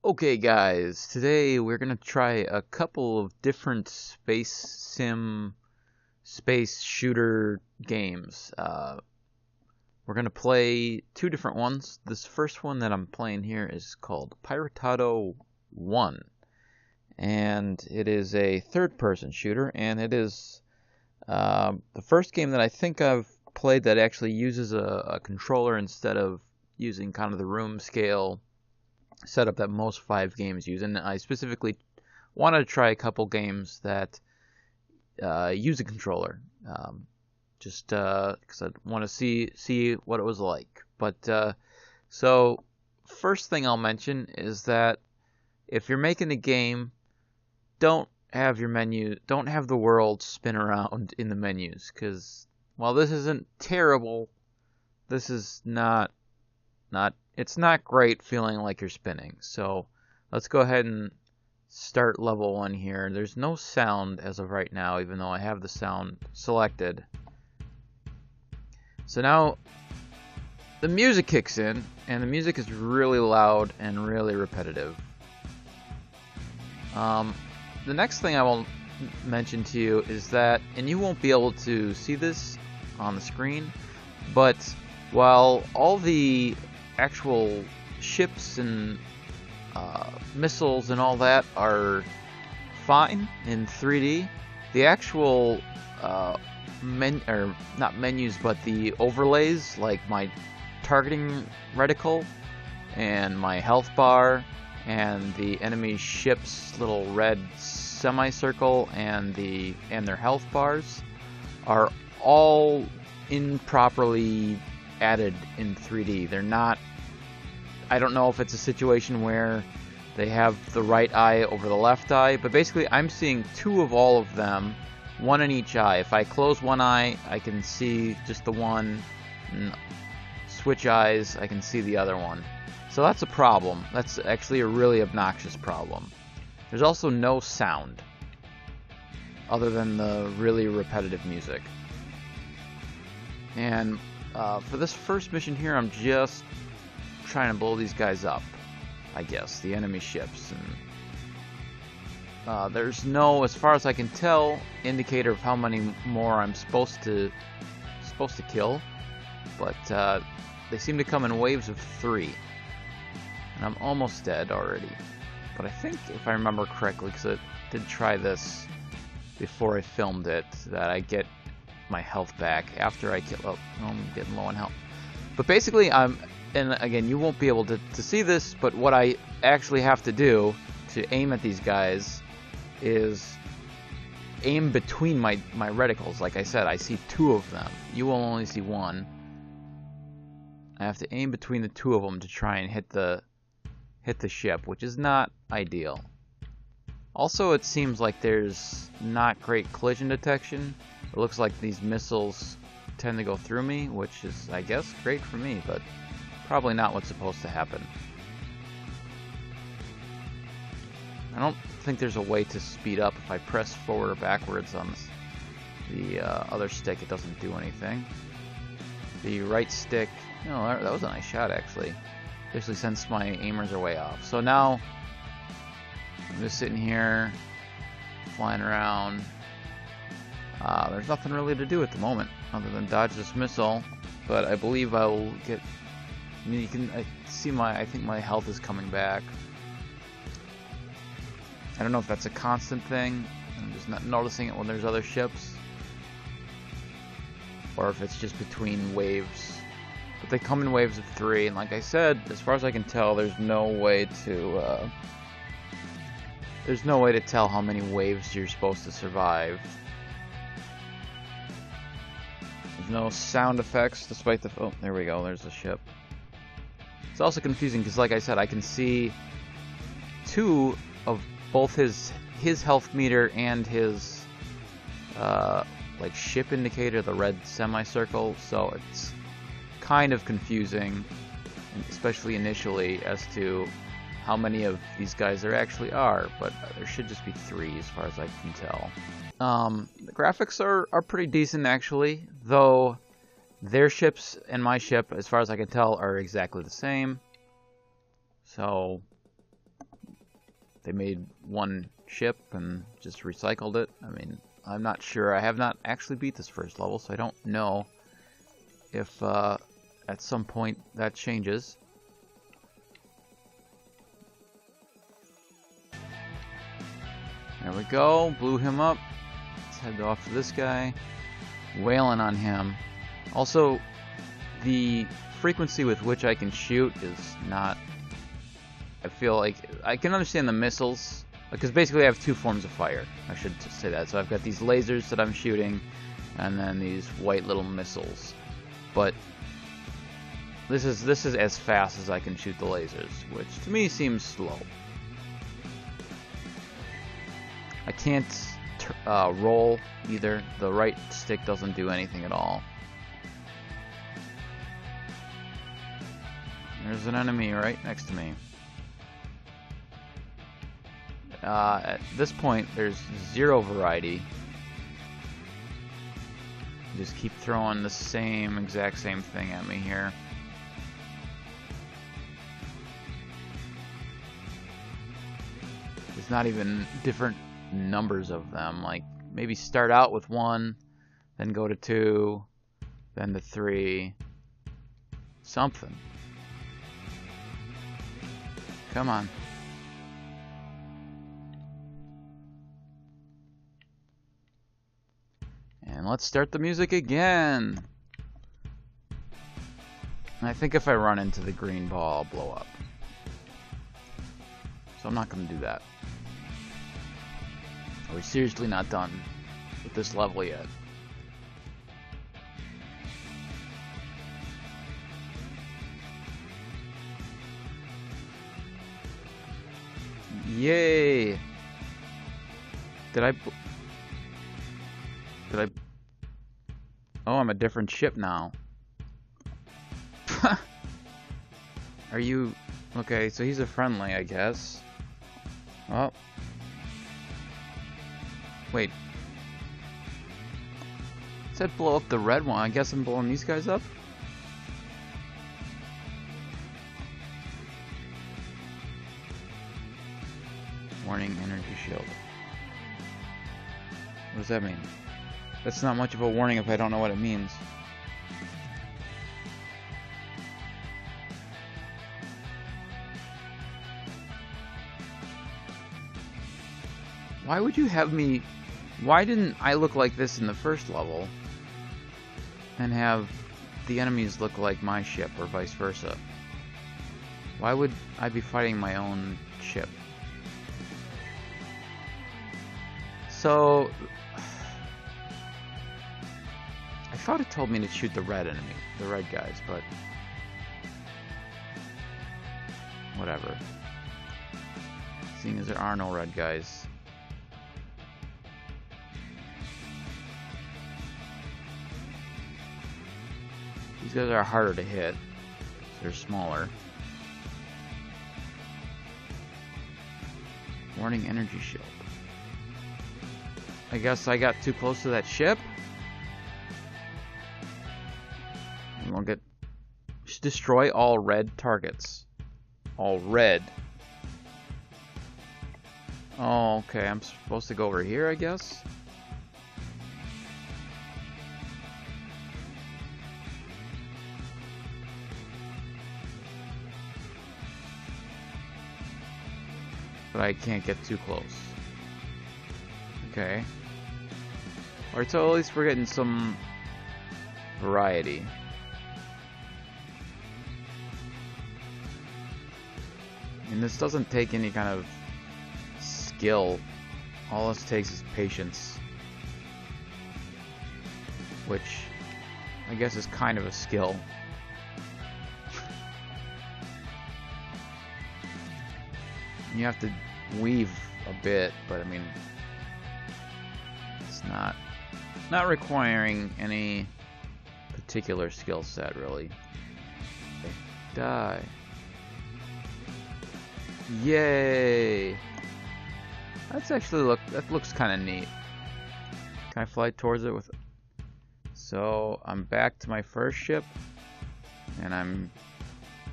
Okay guys, today we're going to try a couple of different space shooter games. We're going to play two different ones. This first one that I'm playing here is called Piratado 1. And it is a third-person shooter, and it is the first game that I think I've played that actually uses a controller instead of using kind of the room scale setup that most Vive games use. And I specifically wanted to try a couple games that use a controller, just because I want to see what it was like. But so first thing I'll mention is that if you're making a game, don't have the world spin around in the menus, because while this isn't terrible, this is it's not great feeling like you're spinning. So let's go ahead and start level 1 here. There's no sound as of right now, even though I have the sound selected. So now the music kicks in, and the music is really loud and really repetitive. The next thing I will mention to you is that, and you won't be able to see this on the screen, but while all the actual ships and missiles and all that are fine in 3D, the actual not menus, but the overlays, like my targeting reticle and my health bar and the enemy ship's little red semicircle and their health bars, are all improperly added in 3D. They're not. I don't know if it's a situation where they have the right eye over the left eye, but basically I'm seeing two of all of them, one in each eye. If I close one eye, I can see just the one, and switch eyes, I can see the other one. So that's a problem. That's actually a really obnoxious problem. There's also no sound other than the really repetitive music. And for this first mission here, I'm just trying to blow these guys up, I guess, the enemy ships. And there's no, as far as I can tell, indicator of how many more I'm supposed to kill, but they seem to come in waves of 3, and I'm almost dead already. But I think, if I remember correctly, because I did try this before I filmed it, that I get my health back after I kill. Oh, I'm getting low on health. But basically, and again, you won't be able to see this, but what I actually have to do to aim at these guys is aim between my reticles. Like I said, I see 2 of them. You will only see 1. I have to aim between the 2 of them to try and hit the ship, which is not ideal. Also, it seems like there's not great collision detection. It looks like these missiles tend to go through me, which is, I guess, great for me, but probably not what's supposed to happen. I don't think there's a way to speed up. If I press forward or backwards on the other stick, it doesn't do anything. The right stick, no, that was a nice shot, actually. Especially since my aimers are way off. So now, I'm just sitting here, flying around. There's nothing really to do at the moment, other than dodge this missile. But I believe I will get. I mean, I think my health is coming back. I don't know if that's a constant thing. I'm just not noticing it when there's other ships, or if it's just between waves. But they come in waves of 3, and like I said, as far as I can tell, there's no way to tell how many waves you're supposed to survive. There's no sound effects, despite the... Oh, there we go, there's a ship. It's also confusing, because like I said, I can see 2 of both his health meter and his like ship indicator, the red semicircle, so it's kind of confusing, especially initially, as to how many of these guys there actually are, but there should just be 3 as far as I can tell. The graphics are pretty decent, actually, though their ships and my ship, as far as I can tell, are exactly the same. So they made one ship and just recycled it. I mean, I'm not sure. I have not actually beat this first level, so I don't know if at some point that changes. There we go. Blew him up. Let's head off to this guy. Wailing on him. Also, the frequency with which I can shoot is not... I feel like I can understand the missiles, because basically I have two forms of fire. I should just say that. So I've got these lasers that I'm shooting, and then these white little missiles. But this is as fast as I can shoot the lasers, which to me seems slow. I can't roll either. The right stick doesn't do anything at all. There's an enemy right next to me. At this point, there's zero variety. Just keep throwing the exact same thing at me here. There's not even different numbers of them. Like, maybe start out with 1, then go to 2, then to 3. Something. Come on. And let's start the music again. And I think if I run into the green ball, I'll blow up. So I'm not going to do that. We're seriously not done with this level yet. Yay! Did I... Oh, I'm a different ship now. Are you... Okay, so he's a friendly, I guess. Oh. Wait. It said blow up the red one. I guess I'm blowing these guys up? Warning, energy shield. What does that mean? That's not much of a warning if I don't know what it means. Why would you have me... Why didn't I look like this in the first level and have the enemies look like my ship or vice versa? Why would I be fighting my own ship? So... I thought it told me to shoot the red enemy, the red guys, but... whatever. Seeing as there are no red guys... These guys are harder to hit. They're smaller. Warning, energy shield. I guess I got too close to that ship. And we'll get... Destroy all red targets. All red. Oh, okay. I'm supposed to go over here, I guess? But I can't get too close. Okay. Alright, so at least we're getting some variety. And this doesn't take any kind of skill. All this takes is patience. Which I guess is kind of a skill. You have to weave a bit, but I mean, it's not requiring any particular skill set, really. Okay. Die. Yay! That looks kind of neat. Can I fly towards it with? So I'm back to my first ship, and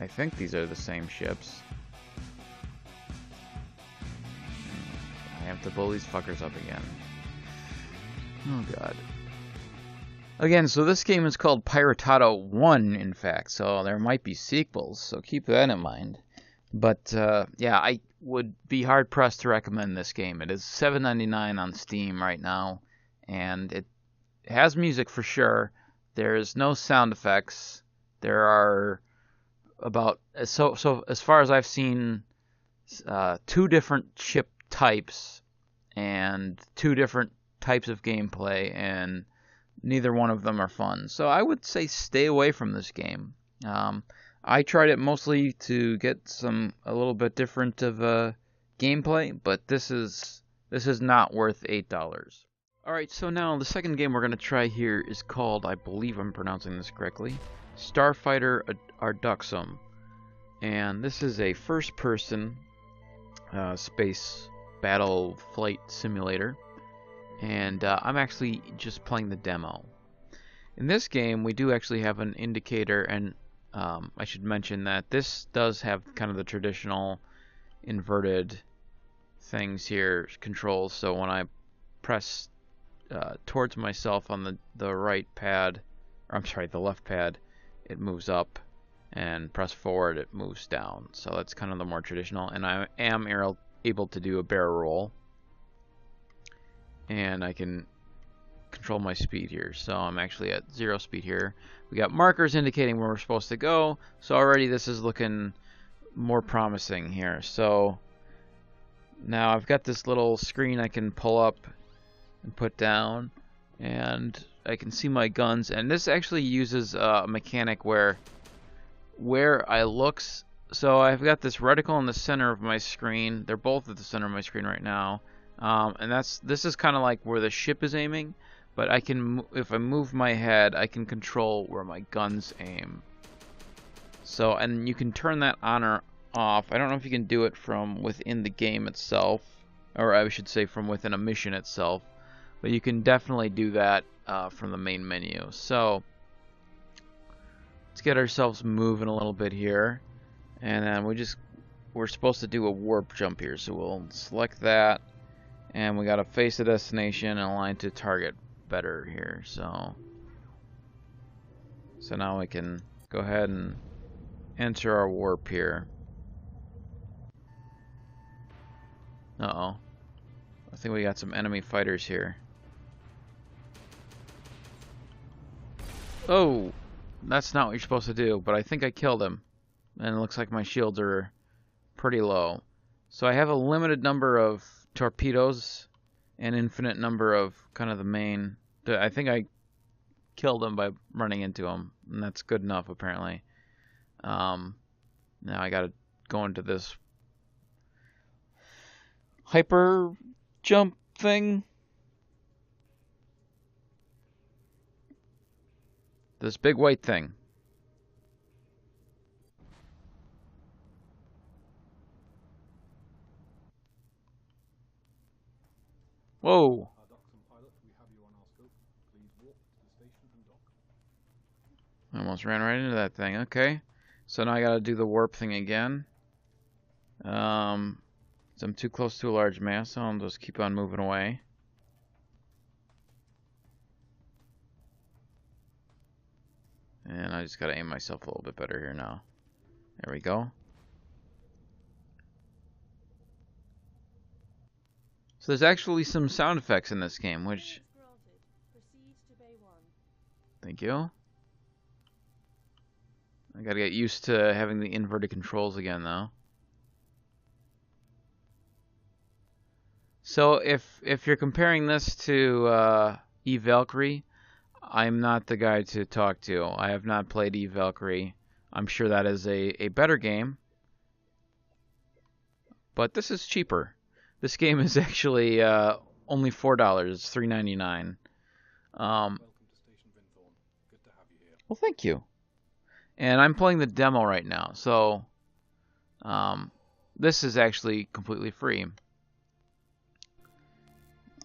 I think these are the same ships. have to blow these fuckers up again. Oh god. Again, so this game is called Piratado 1, in fact, so there might be sequels, so keep that in mind. But, yeah, I would be hard-pressed to recommend this game. It is $7.99 on Steam right now, and it has music for sure. There's no sound effects. There are about... So as far as I've seen, 2 different ship types and 2 different types of gameplay, and neither one of them are fun. So I would say stay away from this game. I tried it mostly to get a little bit different of gameplay, but this is not worth $8. Alright, so now the second game we're going to try here is called, I believe I'm pronouncing this correctly, Starfighter Arduxim. And this is a first-person space battle flight simulator. And I'm actually just playing the demo. In this game, we do actually have an indicator, and I should mention that this does have kind of the traditional inverted things here, controls. So when I press towards myself on the right pad, or I'm sorry, the left pad, it moves up, and press forward, it moves down. So that's kind of the more traditional, and I am able to do a barrel roll. And I can control my speed here, so I'm actually at 0 speed here. We got markers indicating where we're supposed to go, so already this is looking more promising here. So now I've got this little screen I can pull up and put down, and I can see my guns, and this actually uses a mechanic where I look, so I've got this reticle in the center of my screen. They're both at the center of my screen right now. And this is kind of like where the ship is aiming, but I can, if I move my head, I can control where my guns aim. So, and you can turn that on or off. I don't know if you can do it from within the game itself, or I should say from within a mission itself, but you can definitely do that from the main menu. So, let's get ourselves moving a little bit here, and then we're supposed to do a warp jump here, so we'll select that. And we gotta face the destination and align to target better here. So now we can go ahead and enter our warp here. Uh-oh. I think we got some enemy fighters here. Oh! That's not what you're supposed to do, but I think I killed him. And it looks like my shields are pretty low. So I have a limited number of torpedoes, an infinite number of kind of the main. I think I killed him by running into him, and that's good enough apparently. Now I gotta go into this hyper jump thing. This big white thing. Whoa! I almost ran right into that thing. Okay. So now I gotta do the warp thing again. So I'm too close to a large mass, so I'll just keep on moving away. And I just gotta aim myself a little bit better here now. There we go. So there's actually some sound effects in this game, which... Thank you. I gotta get used to having the inverted controls again, though. So if you're comparing this to Eve Valkyrie, I'm not the guy to talk to. I have not played Eve Valkyrie. I'm sure that is a better game. But this is cheaper. This game is actually only $4. It's $3.99. Welcome to Station Vinthorn. Good to have you here. Well, thank you. And I'm playing the demo right now, so this is actually completely free.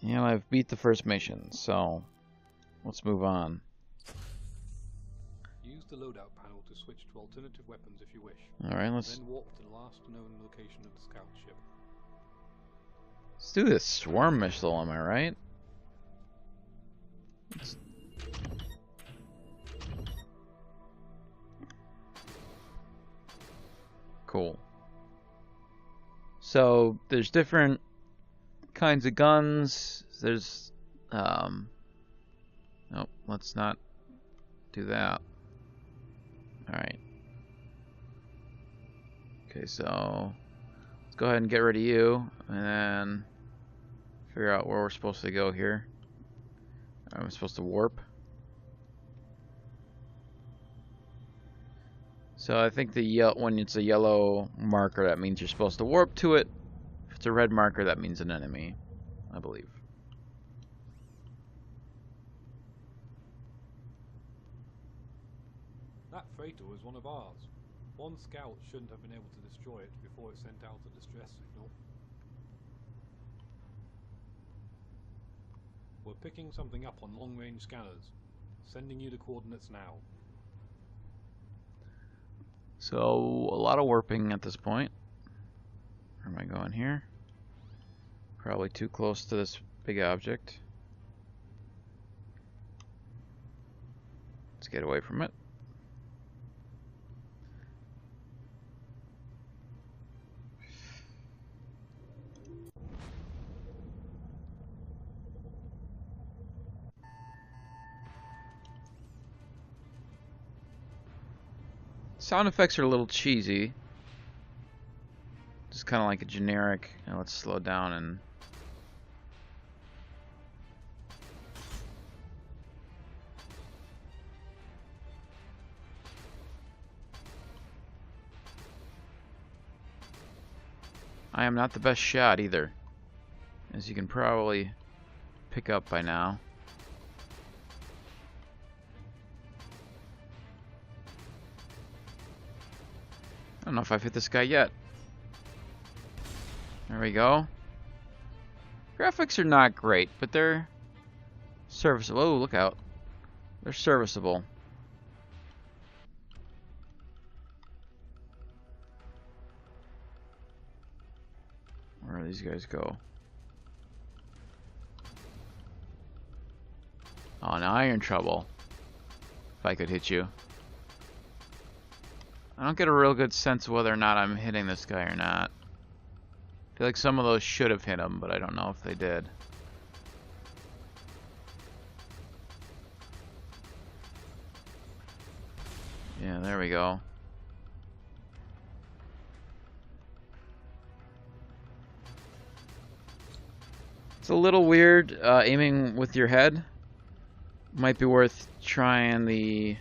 And I've beat the first mission, so let's move on. Use the loadout panel to switch to alternative weapons if you wish. Alright, let's... Then walk to the last known location of the scout ship. Let's do this swarm missile, am I right? Cool. So there's different kinds of guns. There's nope, let's not do that. Alright. Okay, so let's go ahead and get rid of you and then figure out where we're supposed to go here. I'm supposed to warp. So I think when it's a yellow marker, that means you're supposed to warp to it. If it's a red marker, that means an enemy, I believe. That freighter was one of ours. One scout shouldn't have been able to destroy it before it sent out a distress signal. We're picking something up on long-range scanners. Sending you the coordinates now. So, a lot of warping at this point. Where am I going here? Probably too close to this big object. Let's get away from it. Sound effects are a little cheesy. Just kind of like a generic. Let's slow down and. I am not the best shot either, as you can probably pick up by now. I don't know if I've hit this guy yet. There we go. Graphics are not great, but they're serviceable. Oh, look out. They're serviceable. Where do these guys go? Oh, now you're in trouble. If I could hit you. I don't get a real good sense of whether or not I'm hitting this guy or not. I feel like some of those should have hit him, but I don't know if they did. Yeah, there we go. It's a little weird aiming with your head. Might be worth trying the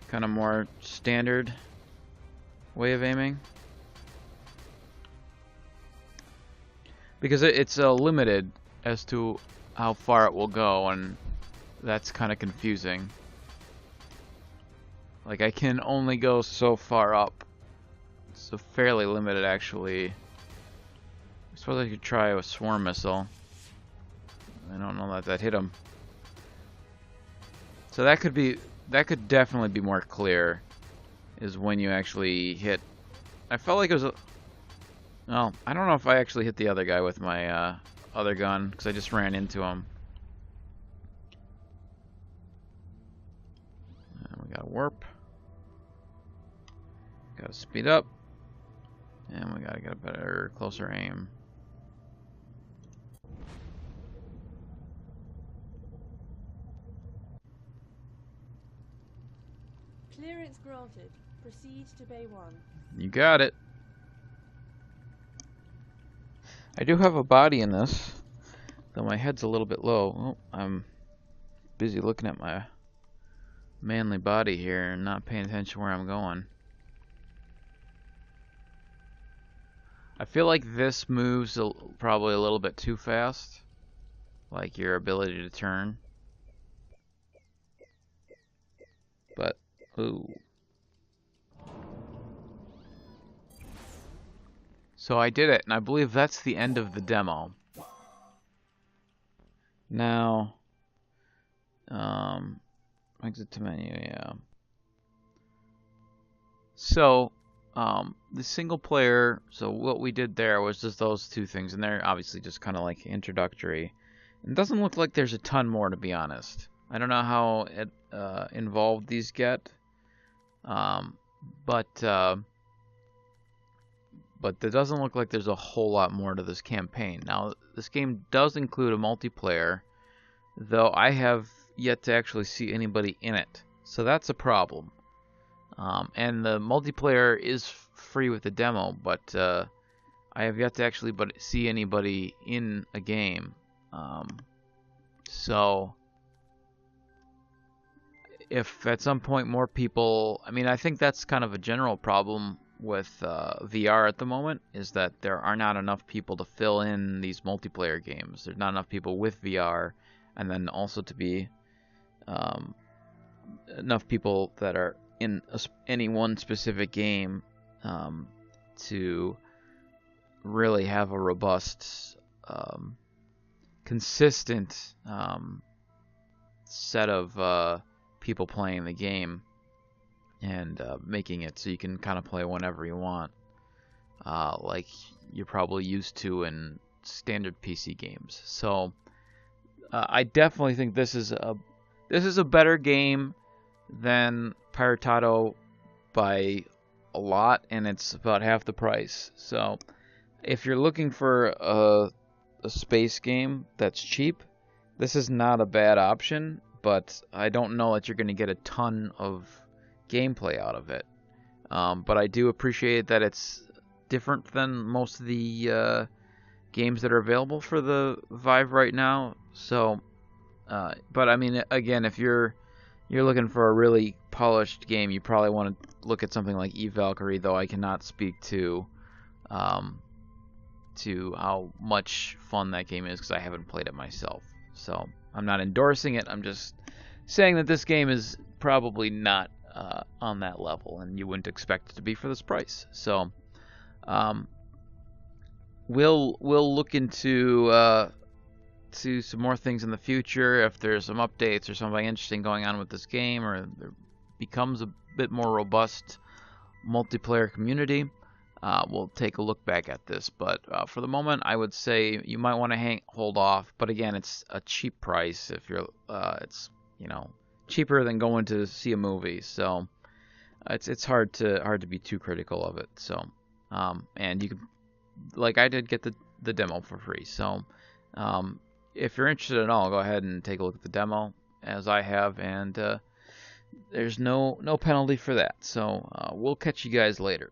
kind of more standard way of aiming, because it's limited as to how far it will go, and that's kind of confusing. Like, I can only go so far up. It's fairly limited, actually. I suppose I could try a swarm missile. I don't know that hit him. So that could definitely be more clear, is when you actually hit. I felt like it was well, I don't know if I actually hit the other guy with my other gun, because I just ran into him. And we gotta warp. Gotta speed up. And we gotta get a better, closer aim. Clearance granted. Proceed to Bay 1. You got it. I do have a body in this, though my head's a little bit low. Oh, I'm busy looking at my manly body here and not paying attention where I'm going. I feel like this moves probably a little bit too fast, like your ability to turn. But, ooh. So I did it, and I believe that's the end of the demo. Now, exit to menu, yeah. So, the single player, so what we did there was just those two things, and they're obviously just kind of like introductory. It doesn't look like there's a ton more, to be honest. I don't know how involved these get, but there doesn't look like there's a whole lot more to this campaign. Now, this game does include a multiplayer, though I have yet to actually see anybody in it, so that's a problem. And the multiplayer is free with the demo, but I have yet to actually see anybody in a game. So if at some point more people, I mean, I think that's kind of a general problem with VR at the moment, is that there are not enough people to fill in these multiplayer games. There's not enough people with VR, and then also to be enough people that are in any one specific game to really have a robust, consistent set of people playing the game and making it so you can kind of play whenever you want, like you're probably used to in standard PC games. So I definitely think this is a better game than Piratado by a lot, and it's about half the price. So if you're looking for a space game that's cheap, this is not a bad option, but I don't know that you're going to get a ton of gameplay out of it. But I do appreciate that it's different than most of the games that are available for the Vive right now. So, but I mean, again, if you're looking for a really polished game, you probably want to look at something like Valkyrie, though I cannot speak to how much fun that game is because I haven't played it myself. So I'm not endorsing it. I'm just saying that this game is probably not on that level, and you wouldn't expect it to be for this price. So we'll look into to some more things in the future if there's some updates or something interesting going on with this game, or there becomes a bit more robust multiplayer community. We'll take a look back at this, but for the moment, I would say you might want to hold off. But again, it's a cheap price. If you're, it's cheaper than going to see a movie, so it's hard to be too critical of it. So, and you can, like I did, get the demo for free. So, if you're interested at all, go ahead and take a look at the demo, as I have, and there's no penalty for that. So we'll catch you guys later.